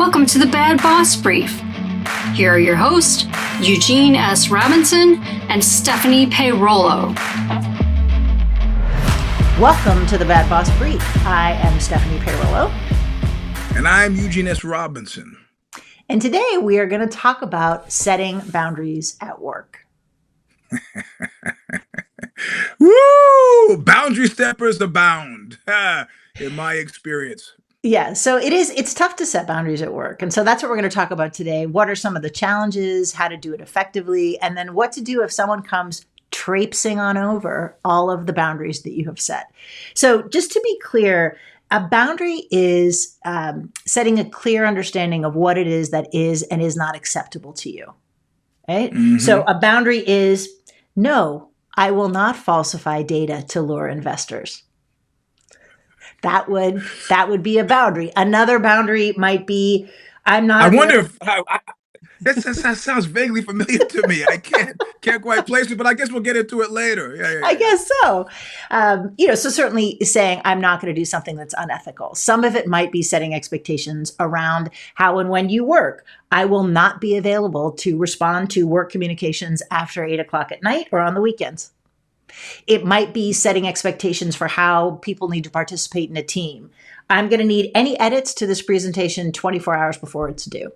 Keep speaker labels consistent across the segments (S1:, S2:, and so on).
S1: Welcome to the Bad Boss Brief. Here are your hosts, Eugene S. Robinson and Stephanie Peirolo.
S2: Welcome to the Bad Boss Brief. I am Stephanie Peirolo.
S3: And I'm Eugene S. Robinson.
S2: And today we are going to talk about setting boundaries at work.
S3: Woo! Boundary steppers abound, in my experience.
S2: Yeah, so it's tough to set boundaries at work. And so that's what we're going to talk about today. What are some of the challenges, how to do it effectively, and then what to do if someone comes traipsing on over all of the boundaries that you have set. So just to be clear, a boundary is setting a clear understanding of what it is that is and is not acceptable to you. Right? Mm-hmm. So a boundary is, no, I will not falsify data to lure investors. That would be a boundary. Another boundary might be, I'm not.
S3: I wonder if that sounds vaguely familiar to me. I can't quite place it, but I guess we'll get into it later. Yeah.
S2: I guess so. So certainly saying I'm not going to do something that's unethical. Some of it might be setting expectations around how and when you work. I will not be available to respond to work communications after 8 o'clock at night or on the weekends. It might be setting expectations for how people need to participate in a team. I'm going to need any edits to this presentation 24 hours before it's due,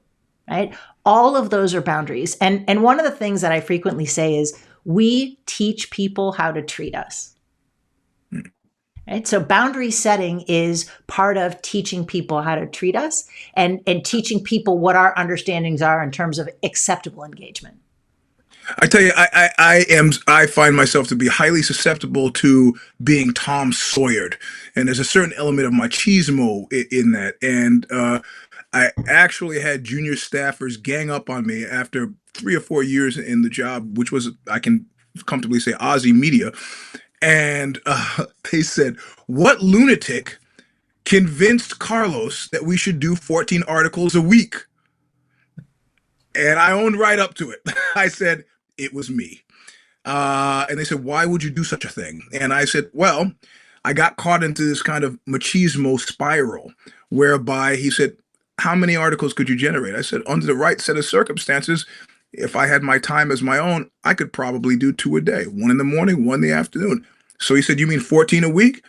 S2: right? All of those are boundaries. And one of the things that I frequently say is we teach people how to treat us. Right? So boundary setting is part of teaching people how to treat us and teaching people what our understandings are in terms of acceptable engagement.
S3: I tell you, I find myself to be highly susceptible to being Tom Sawyered, and there's a certain element of machismo in that. And I actually had junior staffers gang up on me after 3 or 4 years in the job, which was, I can comfortably say, Aussie media. And they said, "What lunatic convinced Carlos that we should do 14 articles a week?" And I owned right up to it. I said, it was me. And they said, "Why would you do such a thing?" And I said, well, I got caught into this kind of machismo spiral whereby he said, "How many articles could you generate?" I said, under the right set of circumstances, if I had my time as my own, I could probably do 2 a day, 1 in the morning, 1 in the afternoon. So he said, "You mean 14 a week?"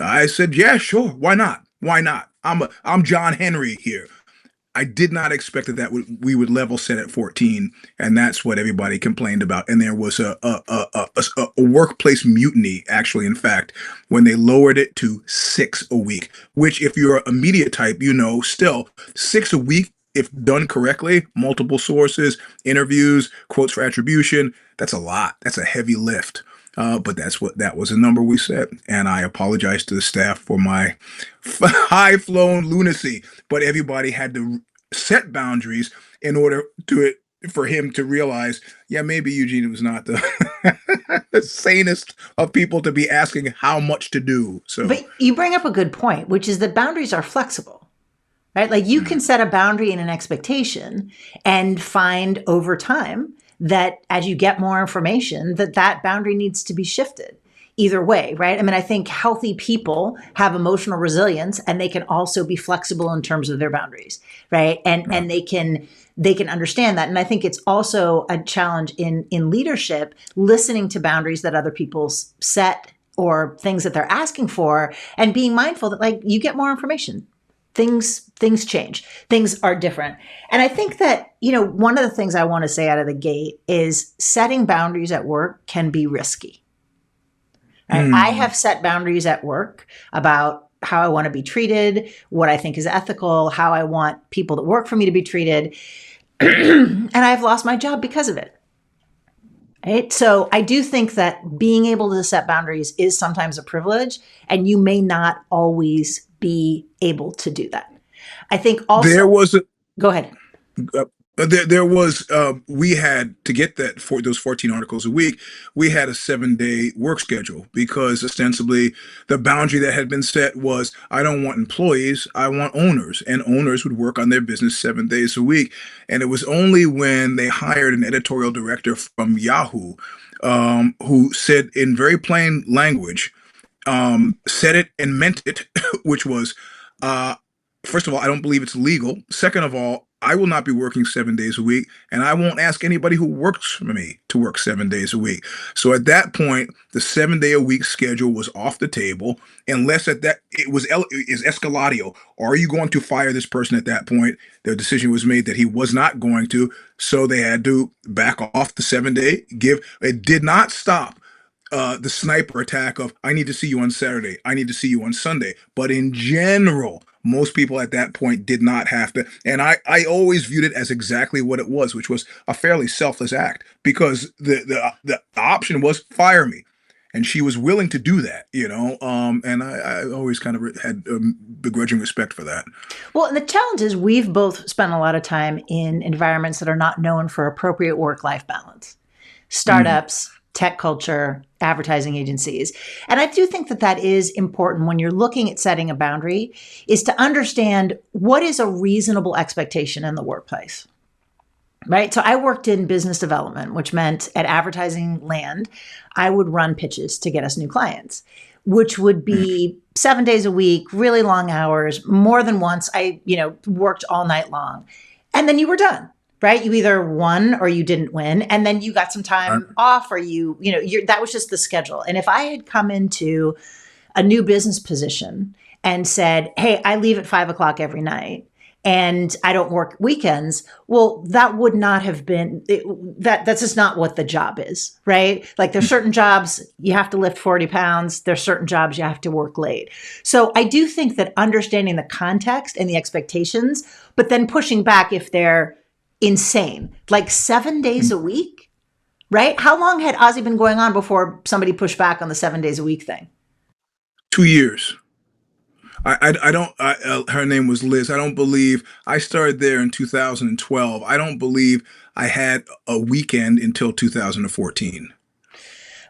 S3: I said, "Yeah, sure. Why not? Why not? I'm John Henry here." I did not expect that we would level set at 14, and that's what everybody complained about. And there was a workplace mutiny, actually, in fact, when they lowered it to 6 a week, which if you're a media type, still 6 a week, if done correctly, multiple sources, interviews, quotes for attribution, that's a lot. That's a heavy lift. But that was a number we set. And I apologize to the staff for my high-flown lunacy. But everybody had to set boundaries in order for him to realize, yeah, maybe Eugene was not the, the sanest of people to be asking how much to do. So,
S2: but you bring up a good point, which is that boundaries are flexible, right? Like you can set a boundary and an expectation and find over time that as you get more information, that boundary needs to be shifted either way, right? I mean, I think healthy people have emotional resilience and they can also be flexible in terms of their boundaries, right? And they can understand that. And I think it's also a challenge in leadership, listening to boundaries that other people set or things that they're asking for and being mindful that like you get more information. Things change. Things are different. And I think that, one of the things I want to say out of the gate is setting boundaries at work can be risky. Right? I have set boundaries at work about how I want to be treated, what I think is ethical, how I want people that work for me to be treated. And I've lost my job because of it. Right? So I do think that being able to set boundaries is sometimes a privilege, and you may not always be able to do that. I think also go ahead.
S3: There was we had to get that for those 14 articles a week. We had a 7-day work schedule because ostensibly the boundary that had been set was I don't want employees, I want owners, and owners would work on their business 7 days a week. And it was only when they hired an editorial director from Yahoo who said in very plain language, said it and meant it, which was first of all, I don't believe it's legal. Second of all, I will not be working 7 days a week, and I won't ask anybody who works for me to work 7 days a week. So at that point, the 7 day a week schedule was off the table, unless at that is escalatio. Are you going to fire this person at that point? The decision was made that he was not going to, so they had to back off the 7 day. It did not stop the sniper attack of I need to see you on Saturday, I need to see you on Sunday. But in general, most people at that point did not have to. And I always viewed it as exactly what it was, which was a fairly selfless act, because the option was fire me. And she was willing to do that, and I always kind of had begrudging respect for that.
S2: Well, and the challenge is we've both spent a lot of time in environments that are not known for appropriate work-life balance. Startups, tech culture, advertising agencies. And I do think that that is important when you're looking at setting a boundary, is to understand what is a reasonable expectation in the workplace, right? So I worked in business development, which meant at advertising land, I would run pitches to get us new clients, which would be 7 days a week, really long hours. More than once, I, worked all night long. And then you were done. Right? You either won or you didn't win. And then you got some time off, or that was just the schedule. And if I had come into a new business position and said, hey, I leave at 5 o'clock every night and I don't work weekends, well, that would not have been, that's just not what the job is, right? Like there's certain jobs you have to lift 40 pounds. There's certain jobs you have to work late. So I do think that understanding the context and the expectations, but then pushing back if they're insane, like 7 days a week, right? How long had Ozzy been going on before somebody pushed back on the 7 days a week thing?
S3: 2 years. I don't, her name was Liz. I don't believe I started there in 2012. I don't believe I had a weekend until 2014.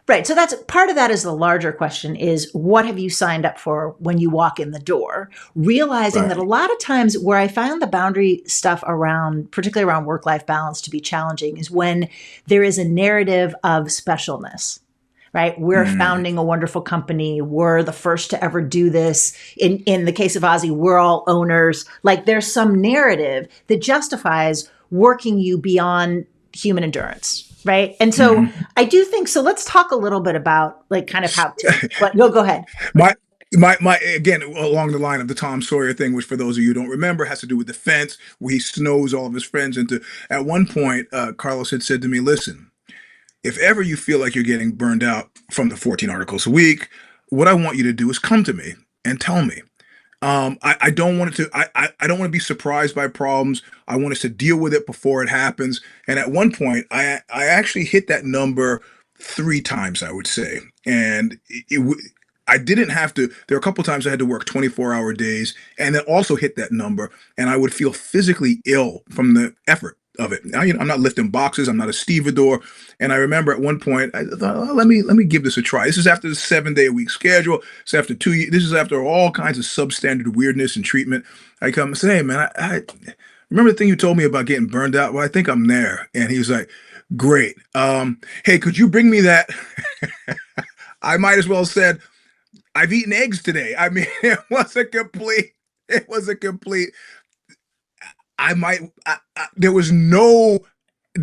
S2: Right. So that's part of that is the larger question is what have you signed up for when you walk in the door? Realizing that a lot of times where I found the boundary stuff around, particularly around work-life balance, to be challenging is when there is a narrative of specialness, right? We're founding a wonderful company. We're the first to ever do this. In the case of Ozzy, we're all owners. Like there's some narrative that justifies working you beyond human endurance. Right. And so I do think so. Let's talk a little bit about like kind of how to, but no, go ahead.
S3: My again, along the line of the Tom Sawyer thing, which for those of you who don't remember has to do with the fence where he snows all of his friends into. At one point, Carlos had said to me, listen, if ever you feel like you're getting burned out from the 14 articles a week, what I want you to do is come to me and tell me. I don't want it to. I don't want to be surprised by problems. I want us to deal with it before it happens. And at one point, I actually hit that number 3 times, I would say. And I didn't have to. There were a couple of times I had to work 24-hour days, and then also hit that number, and I would feel physically ill from the effort of it. Now, I'm not lifting boxes. I'm not a stevedore. And I remember at one point, I thought, oh, let me give this a try. This is after the 7 day a week schedule. It's after 2 years. This is after all kinds of substandard weirdness and treatment. I come and say, hey, man, I remember the thing you told me about getting burned out? Well, I think I'm there. And he was like, great. Hey, could you bring me that? I might as well have said, I've eaten eggs today. I mean, it was a complete, there was no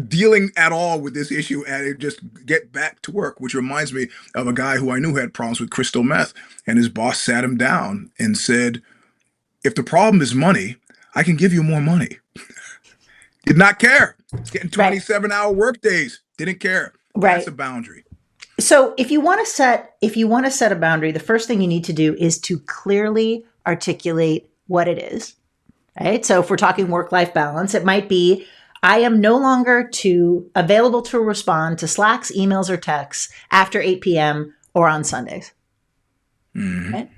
S3: dealing at all with this issue and it just get back to work, which reminds me of a guy who I knew had problems with crystal meth, and his boss sat him down and said, if the problem is money, I can give you more money. Did not care. Getting 27-hour work days. Didn't care.
S2: Right.
S3: That's a boundary.
S2: So if you want to set a boundary, the first thing you need to do is to clearly articulate what it is. Right? So if we're talking work-life balance, it might be, I am no longer available to respond to Slacks, emails, or texts after 8 p.m. or on Sundays. Right?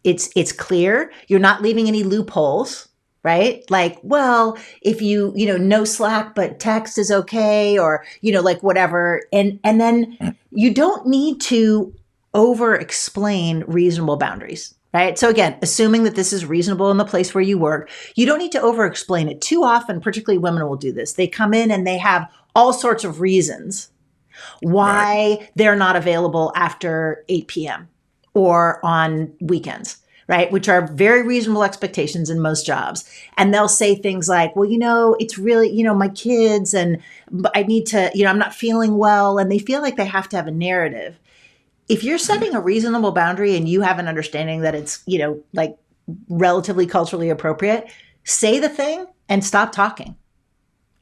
S2: It's clear. You're not leaving any loopholes, right? Like, well, if no Slack, but text is okay, or, like whatever. And then you don't need to over-explain reasonable boundaries. Right. So again, assuming that this is reasonable in the place where you work, you don't need to over-explain it. Too often, particularly women will do this. They come in and they have all sorts of reasons why they're not available after 8 p.m. or on weekends. right? Which are very reasonable expectations in most jobs. And they'll say things like, well, it's really, my kids and I need to, I'm not feeling well. And they feel like they have to have a narrative. If you're setting a reasonable boundary and you have an understanding that it's, like relatively culturally appropriate, say the thing and stop talking.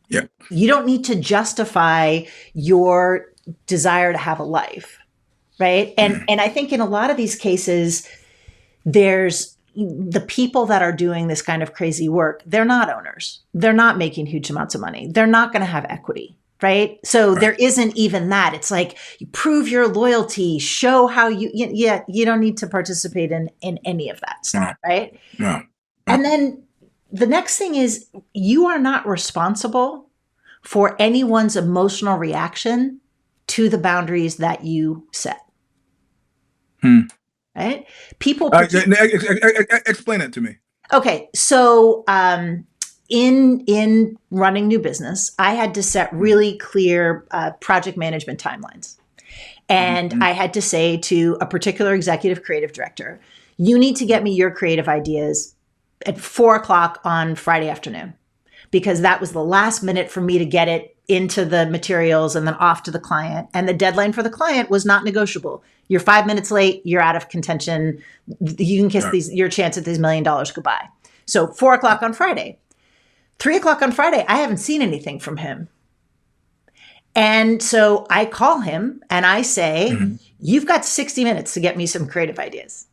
S3: Yeah.
S2: You don't need to justify your desire to have a life, right? And I think in a lot of these cases, there's the people that are doing this kind of crazy work, they're not owners. They're not making huge amounts of money. They're not going to have equity, right? So there isn't even that. It's like you prove your loyalty, show how you don't need to participate in any of that stuff, right?
S3: No.
S2: And then the next thing is you are not responsible for anyone's emotional reaction to the boundaries that you set. Right? People
S3: explain it to me.
S2: Okay, so in running new business, I had to set really clear project management timelines. And I had to say to a particular executive creative director, you need to get me your creative ideas at 4:00 on Friday afternoon, because that was the last minute for me to get it into the materials and then off to the client. And the deadline for the client was not negotiable. You're 5 minutes late, you're out of contention. You can kiss your chance at these $1 million goodbye. So 4:00 on Friday. 3:00 on Friday, I haven't seen anything from him. And so I call him and I say, you've got 60 minutes to get me some creative ideas.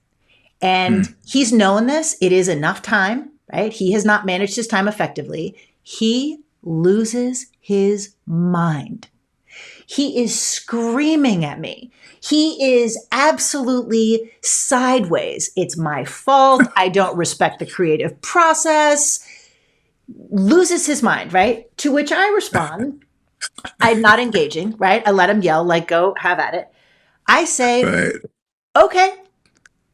S2: And he's known this. It is enough time, right? He has not managed his time effectively. He loses his mind. He is screaming at me. He is absolutely sideways. It's my fault. I don't respect the creative process. Loses his mind, right? To which I respond, I'm not engaging, right? I let him yell, like, go have at it. I say, okay,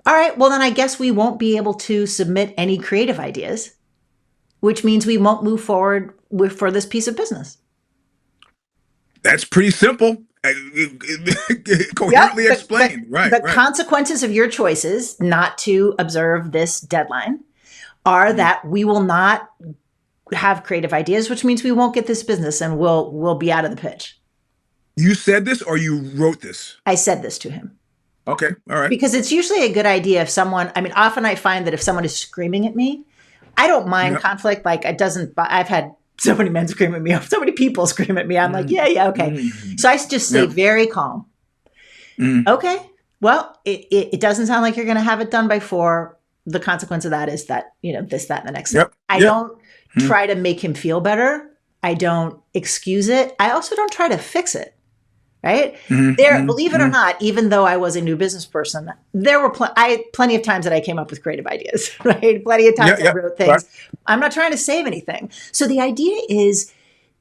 S2: all right, well, then I guess we won't be able to submit any creative ideas, which means we won't move forward for this piece of business.
S3: That's pretty simple. Coherently explained.
S2: The consequences of your choices not to observe this deadline are that we will not have creative ideas, which means we won't get this business and we'll be out of the pitch.
S3: You said this or you wrote this?
S2: I said this to him.
S3: Okay. All right.
S2: Because it's usually a good idea if someone, often I find that if someone is screaming at me, I don't mind conflict. Like I've had so many men scream at me, so many people scream at me. I'm like, yeah, okay. So I just stay very calm. Okay. Well, it doesn't sound like you're going to have it done by 4. The consequence of that is that, this, that, and the next thing. I don't try to make him feel better. I don't excuse it. I also don't try to fix it. Right? Believe it or not, even though I was a new business person, there were plenty of times that I came up with creative ideas, right? Plenty of times I wrote things. Right. I'm not trying to save anything. So the idea is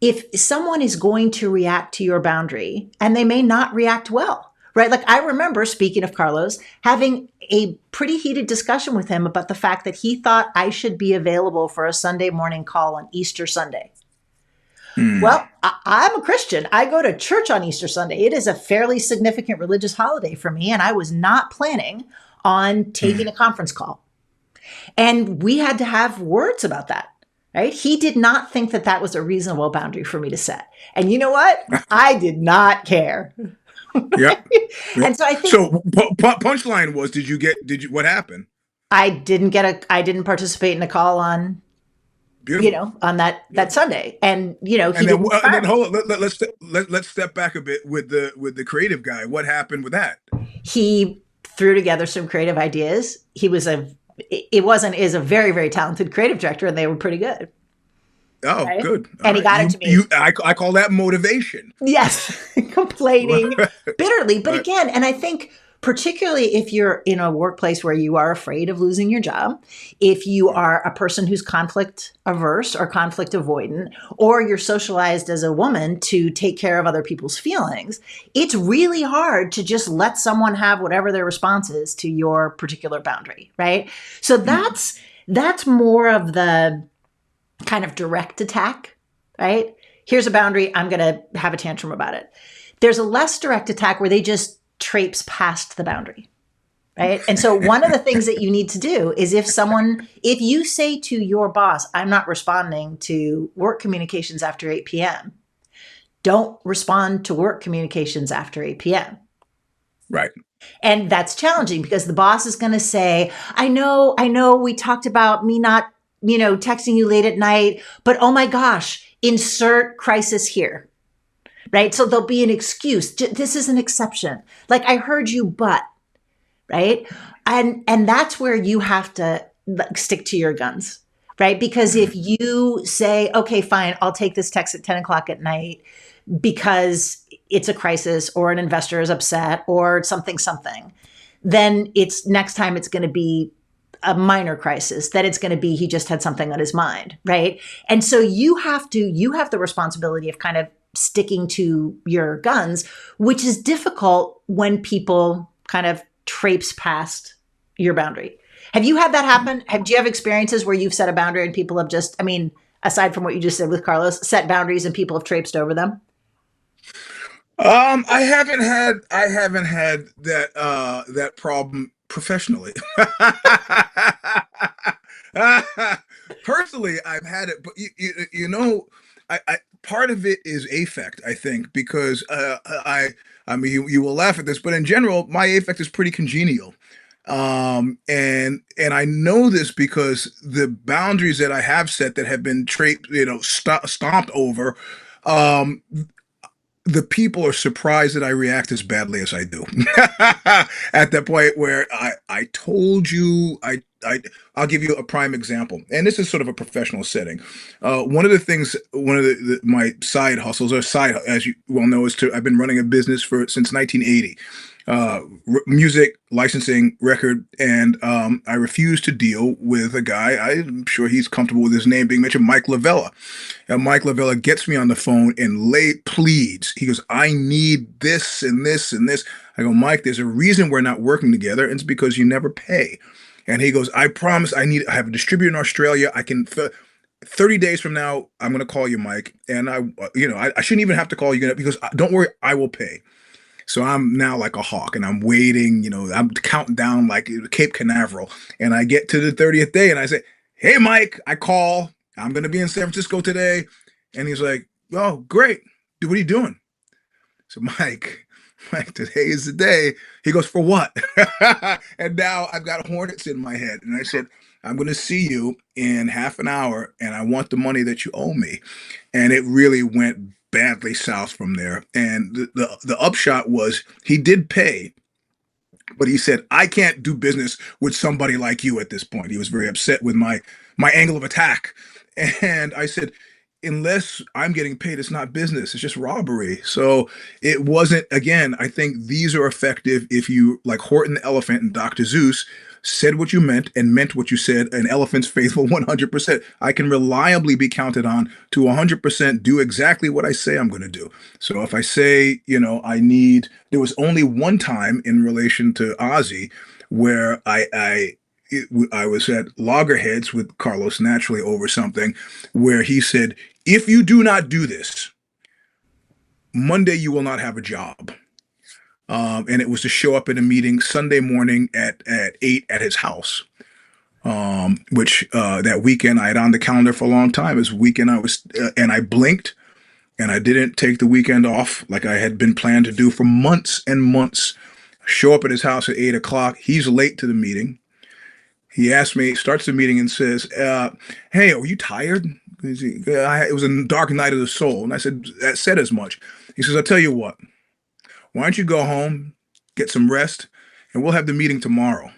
S2: if someone is going to react to your boundary, and they may not react well, right? Like I remember, speaking of Carlos, having a pretty heated discussion with him about the fact that he thought I should be available for a Sunday morning call on Easter Sunday. Well, I'm a Christian. I go to church on Easter Sunday. It is a fairly significant religious holiday for me, and I was not planning on taking a conference call. And we had to have words about that, right? He did not think that that was a reasonable boundary for me to set. And you know what? I did not care. And so I think...
S3: So punchline was, what happened?
S2: I didn't participate in a call on...
S3: Beautiful.
S2: On that Sunday, and
S3: and then hold on. Let's step back a bit with the creative guy. What happened with that?
S2: He threw together some creative ideas. He is a very, very talented creative director, and they were pretty good.
S3: Oh,
S2: right?
S3: Good.
S2: And he got it to me.
S3: I call that motivation.
S2: Yes, complaining bitterly, but again, and I think. Particularly if you're in a workplace where you are afraid of losing your job, if you are a person who's conflict averse or conflict avoidant, or you're socialized as a woman to take care of other people's feelings, it's really hard to just let someone have whatever their response is to your particular boundary, right? So that's more of the kind of direct attack, right? Here's a boundary, I'm going to have a tantrum about it. There's a less direct attack where they just traipse past the boundary, right? And so one of the things that you need to do is if you say to your boss, I'm not responding to work communications after 8 p.m., don't respond to work communications after 8 p.m.
S3: Right.
S2: And that's challenging because the boss is going to say, I know we talked about me not, texting you late at night, but oh my gosh, insert crisis here. Right. So there'll be an excuse. This is an exception. Like I heard you, but right. And that's where you have to stick to your guns. Right. Because if you say, okay, fine, I'll take this text at 10 o'clock at night because it's a crisis or an investor is upset or something, then next time it's going to be a minor crisis, that it's going to be he just had something on his mind, right? And so you have the responsibility of kind of sticking to your guns, which is difficult when people kind of traipse past your boundary. Have you had that happen? Do you have experiences where you've set a boundary and people have just, aside from what you just said with Carlos, set boundaries and people have traipsed over them?
S3: I haven't had that problem professionally. Personally, I've had it, but I part of it is affect, I think, because you will laugh at this, but in general, my affect is pretty congenial. And I know this because the boundaries that I have set that have been stomped over, the people are surprised that I react as badly as I do. At that point where I told you, I'll give you a prime example, and this is sort of a professional setting. One of my side hustles, or side, as you well know, I've been running a business since 1980. Music licensing record, and I refuse to deal with a guy. I'm sure he's comfortable with his name being mentioned, Mike Lavella. And Mike Lavella gets me on the phone and pleads. He goes, I need this and this and this. I go, Mike, there's a reason we're not working together, and it's because you never pay. And he goes, I promise I have a distributor in Australia. I can 30 days from now, I'm going to call you, Mike. And I shouldn't even have to call you because don't worry, I will pay. So I'm now like a hawk and I'm waiting, I'm counting down like Cape Canaveral. And I get to the 30th day and I say, hey, Mike, I call. I'm going to be in San Francisco today. And he's like, oh, great. What are you doing? So Mike, today is the day. He goes, for what? And now I've got hornets in my head. And I said, I'm going to see you in half an hour and I want the money that you owe me. And it really went badly south from there. And the upshot was he did pay, but he said, I can't do business with somebody like you at this point. He was very upset with my angle of attack. And I said, unless I'm getting paid, it's not business. It's just robbery. So it wasn't, again, I think these are effective if you, like Horton the elephant and Dr. Seuss, said what you meant and meant what you said. An elephant's faithful 100%. I can reliably be counted on to 100% do exactly what I say I'm going to do. So if I say, there was only one time in relation to Ozzy where I was at loggerheads with Carlos naturally over something where he said, if you do not do this, Monday you will not have a job. And it was to show up in a meeting Sunday morning at 8 at his house, which that weekend I had on the calendar for a long time. It was a weekend and I blinked and I didn't take the weekend off like I had been planned to do for months and months. Show up at his house at 8 o'clock. He's late to the meeting. He starts the meeting and says, hey, are you tired? It was a dark night of the soul. And I said as much. He says, I'll tell you what. Why don't you go home, get some rest, and we'll have the meeting tomorrow.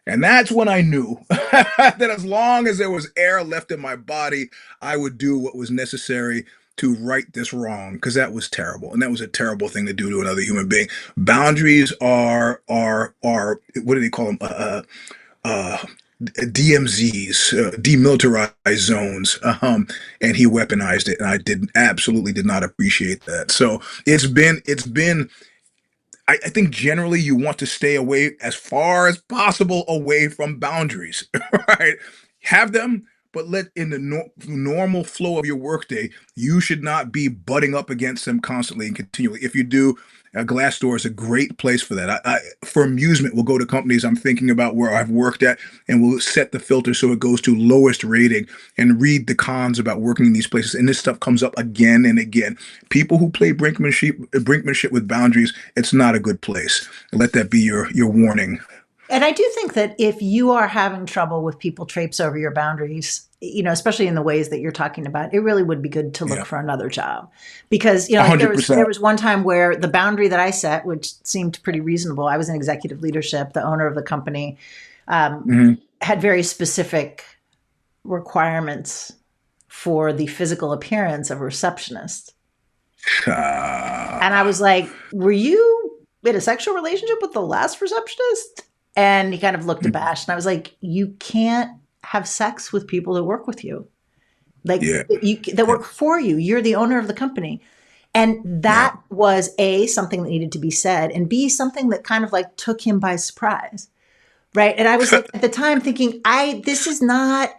S3: And that's when I knew that as long as there was air left in my body, I would do what was necessary to right this wrong, because that was terrible. And that was a terrible thing to do to another human being. Boundaries are what do they call them? DMZs, demilitarized zones, and he weaponized it, and I absolutely did not appreciate that. So it's been. I think generally you want to stay away as far as possible away from boundaries, right? Have them, but let in the normal flow of your workday, you should not be butting up against them constantly and continually. If you do, Glassdoor is a great place for that. For amusement, we'll go to companies I'm thinking about where I've worked at, and we'll set the filter so it goes to lowest rating and read the cons about working in these places. And this stuff comes up again and again. People who play brinkmanship with boundaries, it's not a good place. Let that be your warning.
S2: And I do think that if you are having trouble with people traipse over your boundaries, especially in the ways that you're talking about, it really would be good to look for another job. Because, like there was one time where the boundary that I set, which seemed pretty reasonable, I was in executive leadership, the owner of the company, had very specific requirements for the physical appearance of a receptionist. And I was like, were you in a sexual relationship with the last receptionist? And he kind of looked abashed. And I was like, you can't have sex with people that work with you. That work for you. You're the owner of the company. And that was A, something that needed to be said, and B, something that kind of like took him by surprise. Right. And I was like, at the time thinking, this is not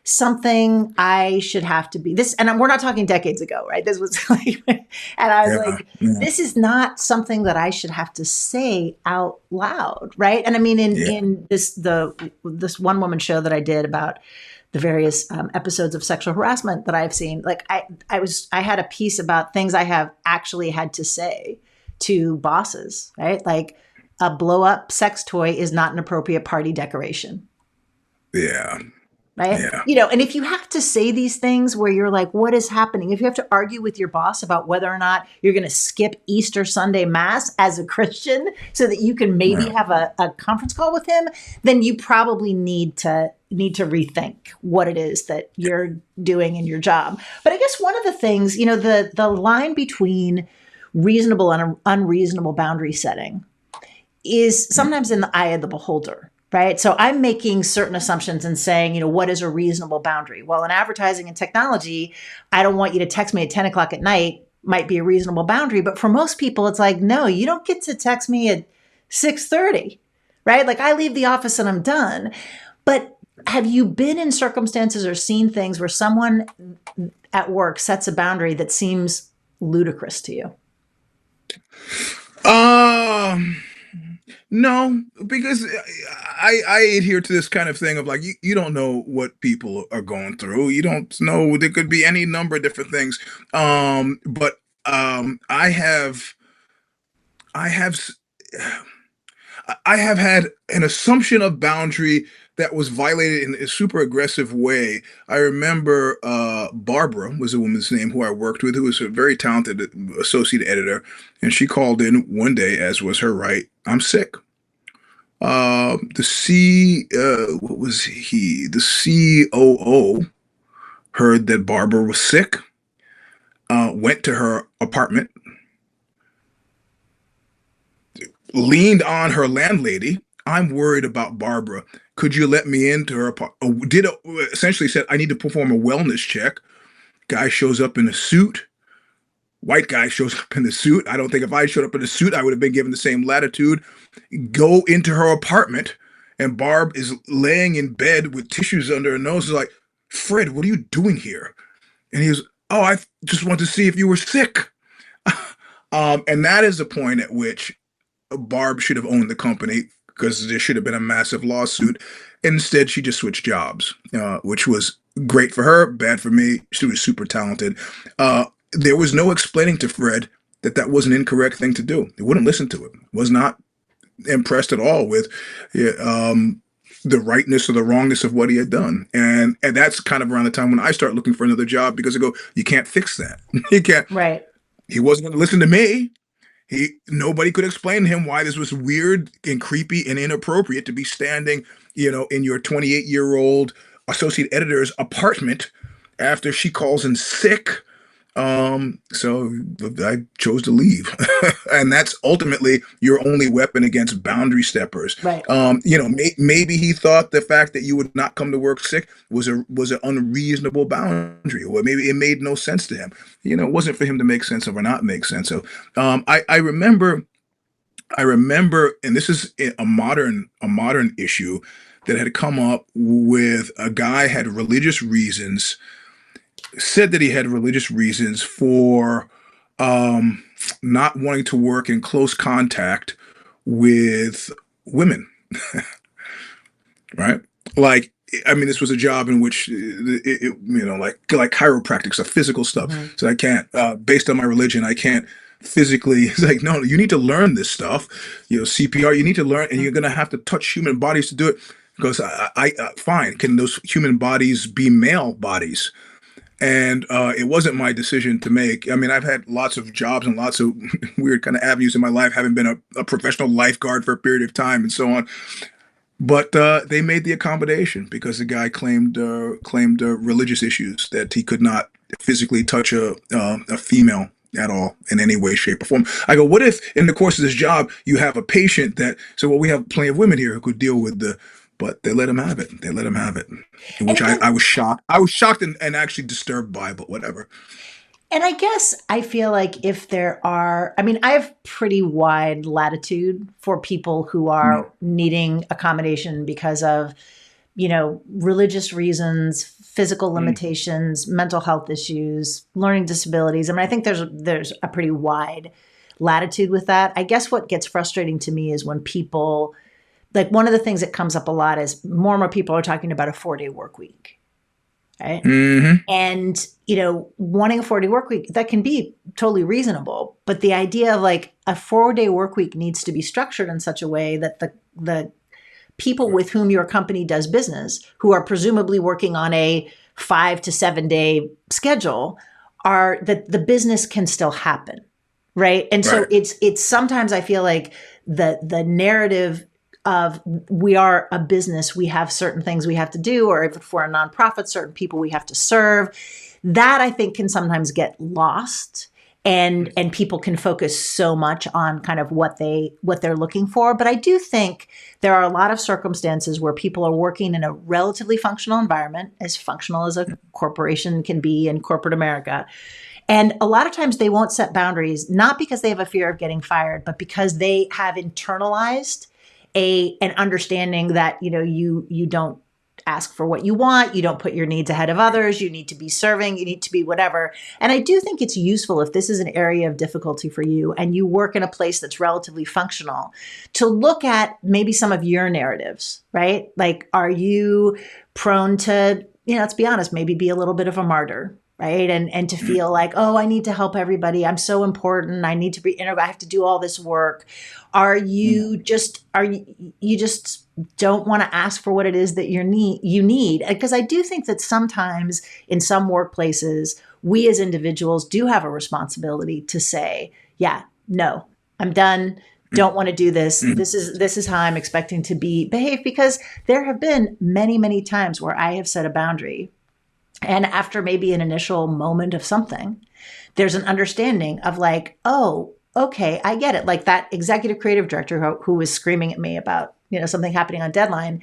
S2: something I should have to be this. And we're not talking decades ago, right? This was like, and I was like, this is not something that I should have to say out loud. Right. And I mean, in this one woman show that I did about the various episodes of sexual harassment that I've seen, like I had a piece about things I have actually had to say to bosses, right? Like a blow up sex toy is not an appropriate party decoration.
S3: Yeah.
S2: Right. Yeah. And if you have to say these things where you're like, what is happening? If you have to argue with your boss about whether or not you're going to skip Easter Sunday mass as a Christian so that you can maybe have a conference call with him, then you probably need to rethink what it is that you're doing in your job. But I guess one of the things, the line between reasonable and unreasonable boundary setting is sometimes in the eye of the beholder. Right. So I'm making certain assumptions and saying, what is a reasonable boundary? Well, in advertising and technology, I don't want you to text me at 10 o'clock at night might be a reasonable boundary. But for most people, it's like, no, you don't get to text me at 6:30. Right. Like I leave the office and I'm done. But have you been in circumstances or seen things where someone at work sets a boundary that seems ludicrous to you?
S3: No, because I adhere to this kind of thing of like, you don't know what people are going through. You don't know, there could be any number of different things. But I have had an assumption of boundary that was violated in a super aggressive way. I remember Barbara was a woman's name who I worked with, who was a very talented associate editor, and she called in one day, as was her right. I'm sick. What was he? The COO heard that Barbara was sick, went to her apartment, leaned on her landlady. I'm worried about Barbara. Could you let me into her apartment? Essentially said, I need to perform a wellness check. Guy shows up in a suit. White guy shows up in a suit. I don't think if I showed up in a suit, I would have been given the same latitude. Go into her apartment, and Barb is laying in bed with tissues under her nose. Like, Fred, what are you doing here? And he was, I just wanted to see if you were sick. And that is the point at which Barb should have owned the company, because there should have been a massive lawsuit. Instead, she just switched jobs, which was great for her, bad for me. She was super talented. There was no explaining to Fred that was an incorrect thing to do. He wouldn't listen to it. Was not impressed at all with the rightness or the wrongness of what he had done. And that's kind of around the time when I start looking for another job, because I go, you can't fix that. You can't. Right. He wasn't going to listen to me. Nobody could explain to him why this was weird and creepy and inappropriate to be standing, in your 28-year-old associate editor's apartment after she calls in sick. So I chose to leave. And that's ultimately your only weapon against boundary steppers. Right. Maybe he thought the fact that you would not come to work sick was an unreasonable boundary, or maybe it made no sense to him. It wasn't for him to make sense of or not make sense of. I remember, and this is a modern issue that had come up with a guy had religious reasons, said that he had religious reasons for not wanting to work in close contact with women, right? Like, I mean, this was a job in which, like chiropractic stuff, physical stuff.
S2: Mhm.
S3: So I can't, based on my religion, I can't physically. It's like, no, you need to learn this stuff. CPR, you need to learn, and you're going to have to touch human bodies to do it. Because fine, can those human bodies be male bodies? And it wasn't my decision to make. I mean, I've had lots of jobs and lots of weird kind of avenues in my life, having been a professional lifeguard for a period of time and so on. But they made the accommodation because the guy claimed religious issues, that he could not physically touch a female at all in any way, shape, or form. I go, what if in the course of this job you have a patient that, so well, we have plenty of women here who could deal with but they let him have it. They let him have it, in which I was shocked. I was shocked and actually disturbed by, but whatever.
S2: And I guess I feel like if there are, I mean, I have pretty wide latitude for people who are needing accommodation because of, religious reasons, physical limitations, mental health issues, learning disabilities. I mean, I think there's a pretty wide latitude with that. I guess what gets frustrating to me is when people, like one of the things that comes up a lot is more and more people are talking about a 4-day work week. Right.
S3: Mm-hmm.
S2: And, wanting a 4-day work week, that can be totally reasonable. But the idea of like a 4-day work week needs to be structured in such a way that the people with whom your company does business, who are presumably working on a 5 to 7 day schedule, are that the business can still happen. Right. And so it's sometimes I feel like the narrative of we are a business, we have certain things we have to do, or if we're a nonprofit, certain people we have to serve. That I think can sometimes get lost, and people can focus so much on kind of what they're looking for. But I do think there are a lot of circumstances where people are working in a relatively functional environment, as functional as a corporation can be in corporate America. And a lot of times they won't set boundaries, not because they have a fear of getting fired, but because they have internalized an understanding that, you don't ask for what you want. You don't put your needs ahead of others. You need to be serving. You need to be whatever. And I do think it's useful if this is an area of difficulty for you and you work in a place that's relatively functional to look at maybe some of your narratives, right? Like, are you prone to, let's be honest, maybe be a little bit of a martyr, right? And to feel like, oh, I need to help everybody. I'm so important. I need to be, I have to do all this work. Are you just don't want to ask for what it is that you need? Because I do think that sometimes in some workplaces, we as individuals do have a responsibility to say, yeah, no, I'm done. Don't want to do this. This is how I'm expecting to behave, because there have been many, many times where I have set a boundary. And after maybe an initial moment of something, there's an understanding of like, oh, okay, I get it. Like that executive creative director who was screaming at me about, something happening on deadline.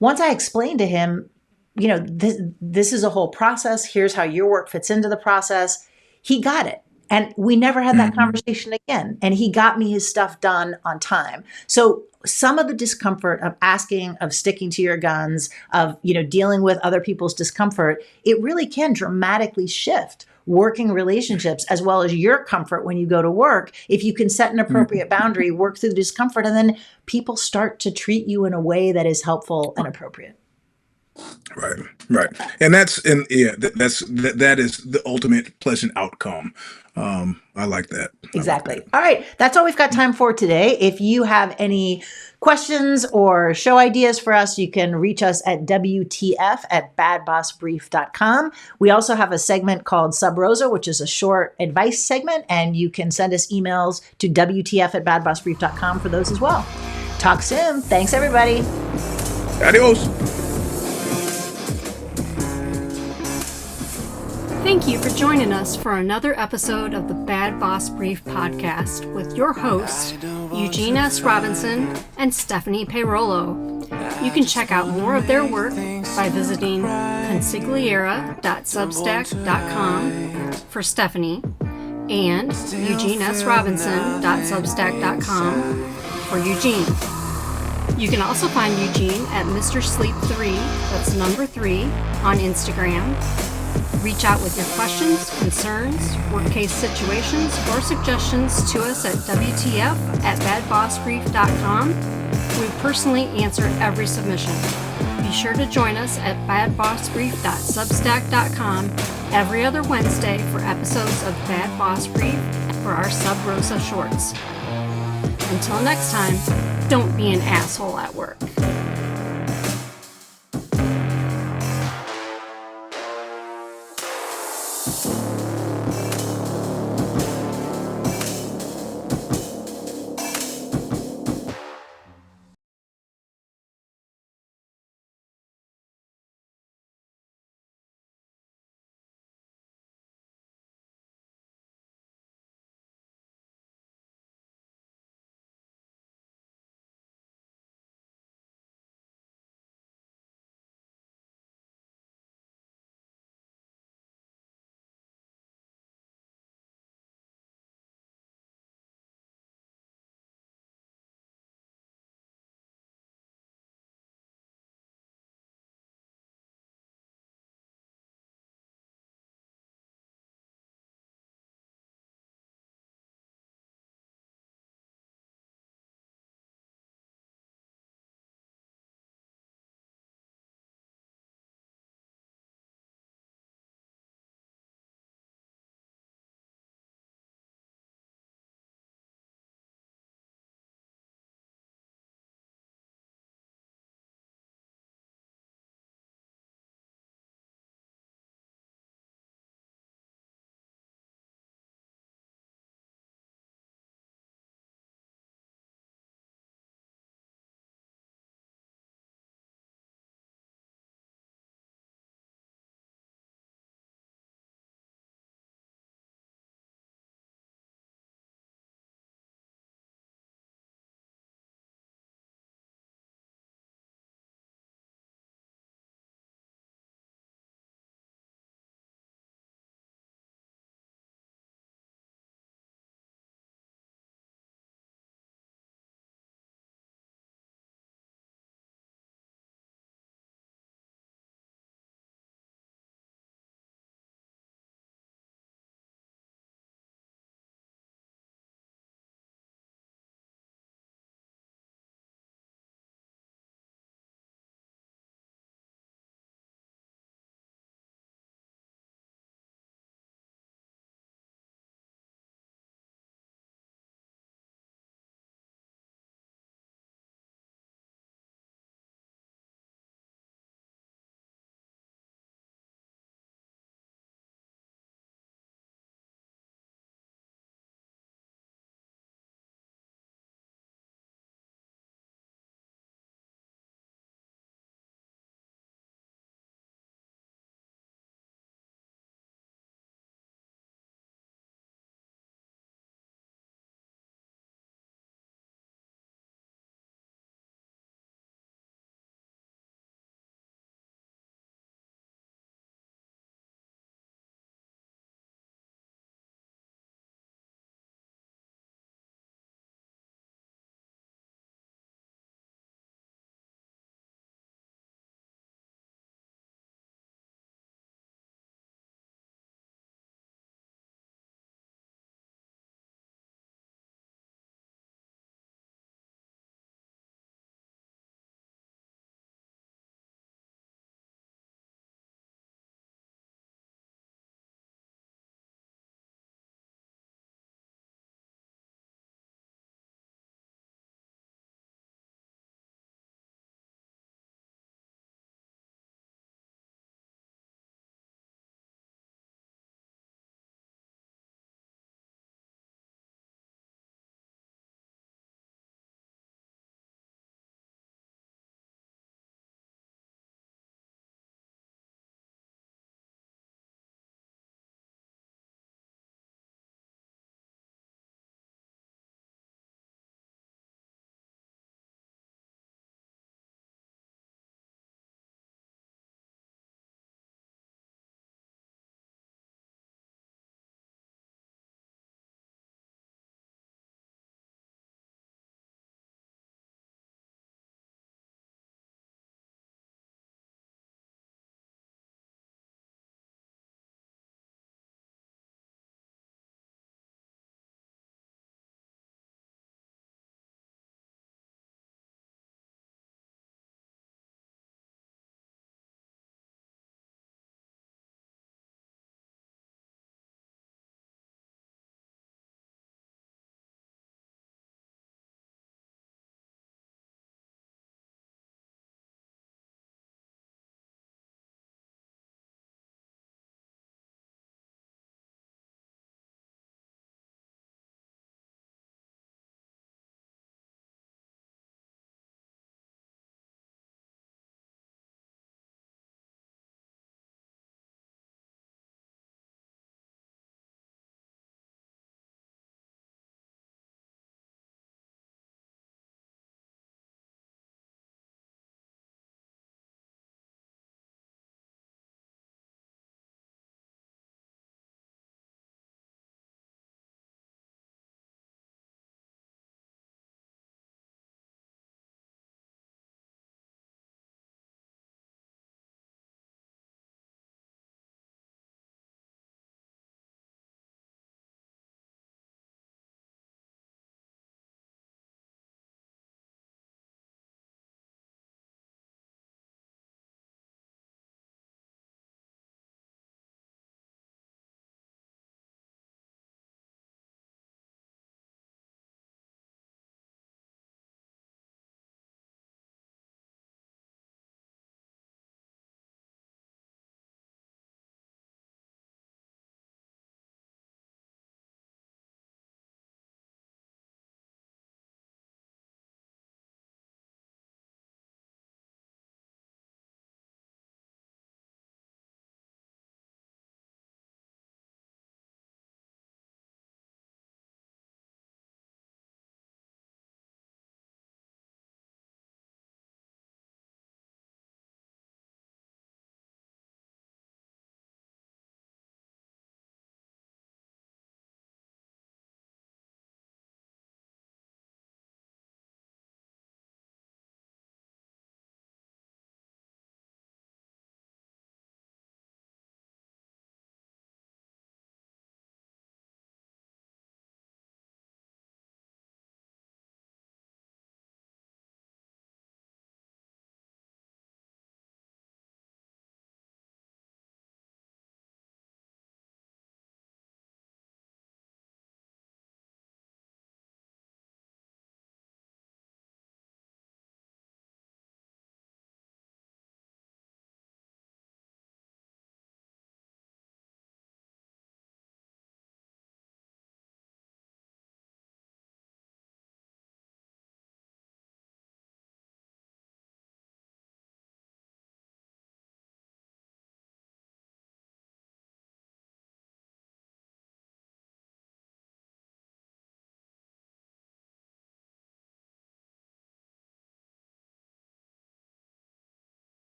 S2: Once I explained to him, this is a whole process. Here's how your work fits into the process. He got it. And we never had that conversation again. And he got me his stuff done on time. So some of the discomfort of asking, of sticking to your guns, of, dealing with other people's discomfort, it really can dramatically shift working relationships as well as your comfort when you go to work. If you can set an appropriate boundary, work through the discomfort, and then people start to treat you in a way that is helpful and appropriate.
S3: Right. And that is the ultimate pleasant outcome. I like that.
S2: Exactly. All right. That's all we've got time for today. If you have any questions or show ideas for us, you can reach us at WTF@badbossbrief.com. We also have a segment called Sub Rosa, which is a short advice segment, and you can send us emails to WTF@badbossbrief.com for those as well. Talk soon. Thanks, everybody.
S3: Adios.
S1: Thank you for joining us for another episode of the Bad Boss Brief podcast with your hosts, Eugene S. Robinson and Stephanie Peirolo. You can check out more of their work by visiting consigliera.substack.com for Stephanie and eugenesrobinson.substack.com for Eugene. You can also find Eugene at Mr. Sleep 3, that's number 3, on Instagram. Reach out with your questions, concerns, worst case situations, or suggestions to us at WTF@badbossbrief.com. We personally answer every submission. Be sure to join us at badbossbrief.substack.com every other Wednesday for episodes of Bad Boss Brief for our Sub Rosa shorts. Until next time, don't be an asshole at work.